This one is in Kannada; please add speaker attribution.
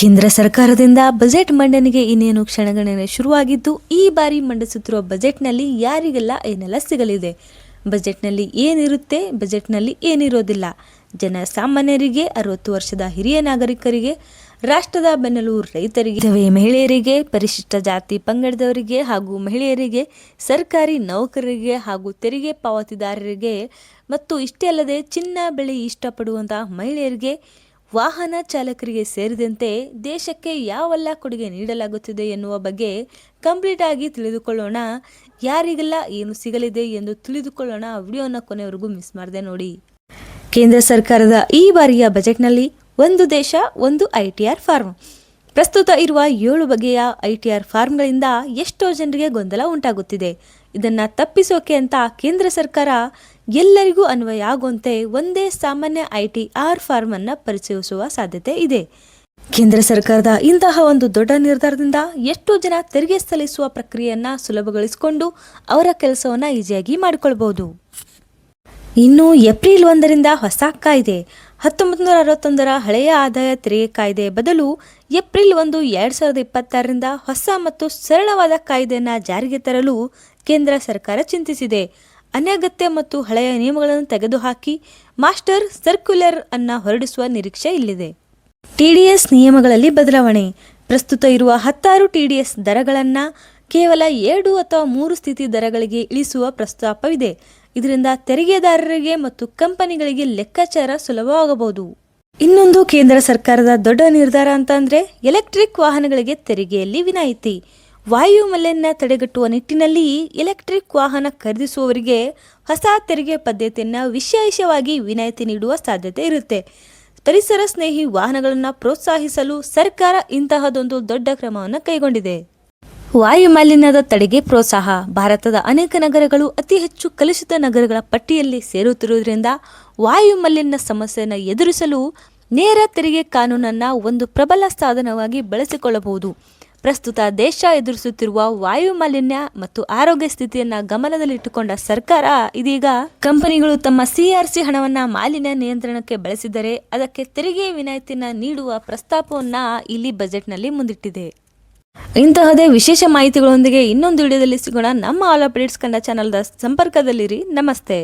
Speaker 1: ಕೇಂದ್ರ ಸರ್ಕಾರದಿಂದ ಬಜೆಟ್ ಮಂಡನೆಗೆ ಇನ್ನೇನು ಕ್ಷಣಗಣನೆ ಶುರುವಾಗಿದ್ದು, ಈ ಬಾರಿ ಮಂಡಿಸುತ್ತಿರುವ ಬಜೆಟ್ನಲ್ಲಿ ಯಾರಿಗೆಲ್ಲ ಏನೆಲ್ಲ ಸಿಗಲಿದೆ, ಬಜೆಟ್ನಲ್ಲಿ ಏನಿರುತ್ತೆ, ಬಜೆಟ್ನಲ್ಲಿ ಏನಿರೋದಿಲ್ಲ, ಜನಸಾಮಾನ್ಯರಿಗೆ, 60 ವರ್ಷದ ಹಿರಿಯ ನಾಗರಿಕರಿಗೆ, ರಾಷ್ಟ್ರದ ಬೆನ್ನೆಲುಬು ರೈತರಿಗೆ, ವಿಧವೆ ಮಹಿಳೆಯರಿಗೆ, ಪರಿಶಿಷ್ಟ ಜಾತಿ ಪಂಗಡದವರಿಗೆ ಹಾಗೂ ಮಹಿಳೆಯರಿಗೆ, ಸರ್ಕಾರಿ ನೌಕರರಿಗೆ ಹಾಗೂ ತೆರಿಗೆ ಪಾವತಿದಾರರಿಗೆ ಮತ್ತು ಇಷ್ಟೇ ಅಲ್ಲದೆ ಚಿನ್ನ ಬೆಳ್ಳಿ ಇಷ್ಟಪಡುವಂತಹ ಮಹಿಳೆಯರಿಗೆ, ವಾಹನ ಚಾಲಕರಿಗೆ ಸೇರಿದಂತೆ ದೇಶಕ್ಕೆ ಯಾವೆಲ್ಲ ಕೊಡುಗೆ ನೀಡಲಾಗುತ್ತಿದೆ ಎನ್ನುವ ಬಗ್ಗೆ ಕಂಪ್ಲೀಟ್ ಆಗಿ ತಿಳಿದುಕೊಳ್ಳೋಣ. ಯಾರಿಗೆಲ್ಲ ಏನು ಸಿಗಲಿದೆ ಎಂದು ತಿಳಿದುಕೊಳ್ಳೋಣ. ವಿಡಿಯೋನ ಕೊನೆವರೆಗೂ ಮಿಸ್ ಮಾಡದೆ ನೋಡಿ. ಕೇಂದ್ರ ಸರ್ಕಾರದ ಈ ಬಾರಿಯ ಬಜೆಟ್ನಲ್ಲಿ ಒಂದು ದೇಶ ಒಂದು ITR ಫಾರ್ಮ್. ಪ್ರಸ್ತುತ ಇರುವ 7 ಬಗೆಯ ITR ಫಾರ್ಮ್ಗಳಿಂದ ಎಷ್ಟೋ ಜನರಿಗೆ ಗೊಂದಲ ಉಂಟಾಗುತ್ತಿದೆ. ಇದನ್ನು ತಪ್ಪಿಸೋಕೆ ಅಂತ ಕೇಂದ್ರ ಸರ್ಕಾರ ಎಲ್ಲರಿಗೂ ಅನ್ವಯ ಆಗುವಂತೆ ಒಂದೇ ಸಾಮಾನ್ಯ ITR ಫಾರ್ಮ್ ಅನ್ನು ಪರಿಚಯಿಸುವ ಸಾಧ್ಯತೆ ಇದೆ. ಕೇಂದ್ರ ಸರ್ಕಾರದ ಇಂತಹ ಒಂದು ದೊಡ್ಡ ನಿರ್ಧಾರದಿಂದ ಎಷ್ಟೋ ಜನ ತೆರಿಗೆ ಸಲ್ಲಿಸುವ ಪ್ರಕ್ರಿಯೆಯನ್ನ ಸುಲಭಗೊಳಿಸಿಕೊಂಡು ಅವರ ಕೆಲಸವನ್ನ ಈಸಿಯಾಗಿ ಮಾಡಿಕೊಳ್ಬಹುದು. ಇನ್ನು ಏಪ್ರಿಲ್ 1ರಿಂದ ಹೊಸ ಕಾಯ್ದೆ 1961ರ ಹಳೆಯ ಆದಾಯ ತೆರಿಗೆ ಕಾಯ್ದೆ ಬದಲು ಏಪ್ರಿಲ್ 1, 2026ರಿಂದ ಹೊಸ ಮತ್ತು ಸರಳವಾದ ಕಾಯ್ದೆಯನ್ನು ಜಾರಿಗೆ ತರಲು ಕೇಂದ್ರ ಸರ್ಕಾರ ಚಿಂತಿಸಿದೆ. ಅನಗತ್ಯ ಮತ್ತು ಹಳೆಯ ನಿಯಮಗಳನ್ನು ತೆಗೆದುಹಾಕಿ ಮಾಸ್ಟರ್ ಸರ್ಕ್ಯುಲರ್ ಅನ್ನು ಹೊರಡಿಸುವ ನಿರೀಕ್ಷೆ ಇಲ್ಲಿದೆ. TDS ನಿಯಮಗಳಲ್ಲಿ ಬದಲಾವಣೆ. ಪ್ರಸ್ತುತ ಇರುವ 16 TDS ದರಗಳನ್ನು ಕೇವಲ 2 ಅಥವಾ 3 ಸ್ಥಿತಿ ದರಗಳಿಗೆ ಇಳಿಸುವ ಪ್ರಸ್ತಾಪವಿದೆ. ಇದರಿಂದ ತೆರಿಗೆದಾರರಿಗೆ ಮತ್ತು ಕಂಪನಿಗಳಿಗೆ ಲೆಕ್ಕಾಚಾರ ಸುಲಭವಾಗಬಹುದು. ಇನ್ನೊಂದು ಕೇಂದ್ರ ಸರ್ಕಾರದ ದೊಡ್ಡ ನಿರ್ಧಾರ ಅಂತಂದ್ರೆ ಎಲೆಕ್ಟ್ರಿಕ್ ವಾಹನಗಳಿಗೆ ತೆರಿಗೆಯಲ್ಲಿ ವಿನಾಯಿತಿ. ವಾಯು ಮಾಲಿನ್ಯ ತಡೆಗಟ್ಟುವ ನಿಟ್ಟಿನಲ್ಲಿ ಎಲೆಕ್ಟ್ರಿಕ್ ವಾಹನ ಖರೀದಿಸುವವರಿಗೆ ಹೊಸ ತೆರಿಗೆ ಪದ್ಧತಿಯನ್ನು ವಿಶೇಷವಾಗಿ ವಿನಾಯಿತಿ ನೀಡುವ ಸಾಧ್ಯತೆ ಇರುತ್ತೆ. ಪರಿಸರ ಸ್ನೇಹಿ ವಾಹನಗಳನ್ನು ಪ್ರೋತ್ಸಾಹಿಸಲು ಸರ್ಕಾರ ಇಂತಹದೊಂದು ದೊಡ್ಡ ಕ್ರಮವನ್ನು ಕೈಗೊಂಡಿದೆ. ವಾಯು ಮಾಲಿನ್ಯದ ತಡೆಗೆ ಪ್ರೋತ್ಸಾಹ. ಭಾರತದ ಅನೇಕ ನಗರಗಳು ಅತಿ ಹೆಚ್ಚು ಕಲುಷಿತ ನಗರಗಳ ಪಟ್ಟಿಯಲ್ಲಿ ಸೇರುತ್ತಿರುವುದರಿಂದ ವಾಯು ಮಾಲಿನ್ಯ ಸಮಸ್ಯೆಯನ್ನು ಎದುರಿಸಲು ನೇರ ತೆರಿಗೆ ಕಾನೂನನ್ನು ಒಂದು ಪ್ರಬಲ ಸಾಧನವಾಗಿ ಬಳಸಿಕೊಳ್ಳಬಹುದು. ಪ್ರಸ್ತುತ ದೇಶ ಎದುರಿಸುತ್ತಿರುವ ವಾಯು ಮಾಲಿನ್ಯ ಮತ್ತು ಆರೋಗ್ಯ ಸ್ಥಿತಿಯನ್ನು ಗಮನದಲ್ಲಿಟ್ಟುಕೊಂಡ ಸರ್ಕಾರ ಇದೀಗ ಕಂಪನಿಗಳು ತಮ್ಮ CRC ಹಣವನ್ನು ಮಾಲಿನ್ಯ ನಿಯಂತ್ರಣಕ್ಕೆ ಬಳಸಿದರೆ ಅದಕ್ಕೆ ತೆರಿಗೆ ವಿನಾಯಿತಿಯನ್ನು ನೀಡುವ ಪ್ರಸ್ತಾಪವನ್ನು ಇಲ್ಲಿ ಬಜೆಟ್ನಲ್ಲಿ ಮುಂದಿಟ್ಟಿದೆ. ಇಂತಹದೇ ವಿಶೇಷ ಮಾಹಿತಿಗಳೊಂದಿಗೆ ಇನ್ನೊಂದು ವಿಡಿಯೋದಲ್ಲಿ ಸಿಗೋಣ. ನಮ್ಮ ಆಲ್ ಅಪ್ಡೇಟ್ಸ್ ಕನ್ನಡ ಚಾನಲ್ದ ಸಂಪರ್ಕದಲ್ಲಿರಿ. ನಮಸ್ತೆ.